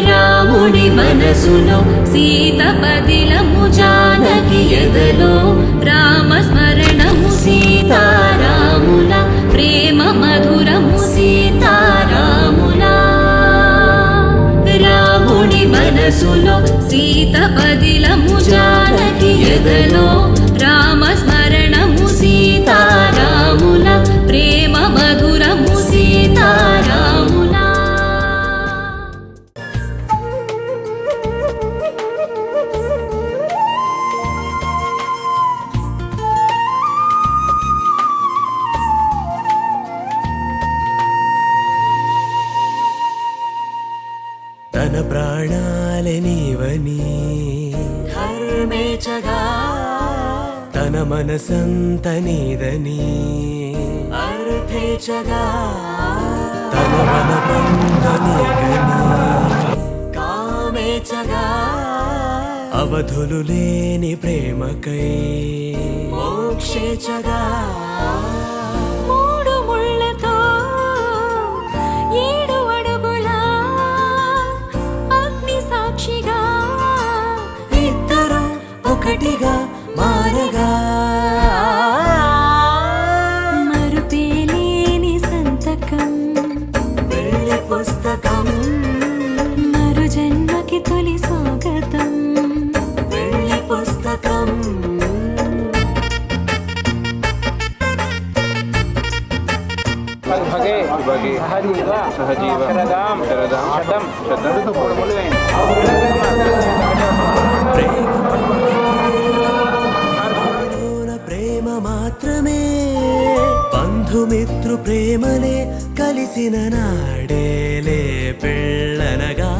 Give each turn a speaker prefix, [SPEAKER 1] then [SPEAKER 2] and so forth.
[SPEAKER 1] రాముడి మనసులో సీత పదిలము, జానకి ఎదలో రామస్మరణము, సీతారాముల ప్రేమ మధురము, సీతారాముల. రాముడి మనసులో సీత పదిలము, జానకి ఎదలో రామస్మరణము, సీతారాముల ప్రేమ మధురము, సీతారాముల.
[SPEAKER 2] తన ప్రాణాలే నీవని
[SPEAKER 1] ధర్మేచగా,
[SPEAKER 2] తన మనసంత నీదని
[SPEAKER 1] అర్థేచగా,
[SPEAKER 2] తన మనబంధ నీకని
[SPEAKER 1] కామేచగా,
[SPEAKER 2] అవధులు లేని ప్రేమకై
[SPEAKER 1] మోక్షేచగా. మూడు ముళ్ళతో ఏడు అడుగుల అగ్ని సాక్షిగా,
[SPEAKER 2] ఇద్దరు ఒకటిగా మారగా,
[SPEAKER 1] మరుపేలేని సంతకం,
[SPEAKER 2] వెళ్ళి పుస్తకం,
[SPEAKER 1] మరు జన్మకి తొలి స్వాగతం,
[SPEAKER 2] వెళ్ళి పుస్తకం.
[SPEAKER 3] సహజీవ శరదాం శతం శతం
[SPEAKER 2] ప్రేమ మాత్రమే బంధుమిత్రు ప్రేమలే కలిసిన నాడేలే పెళ్ళనగా.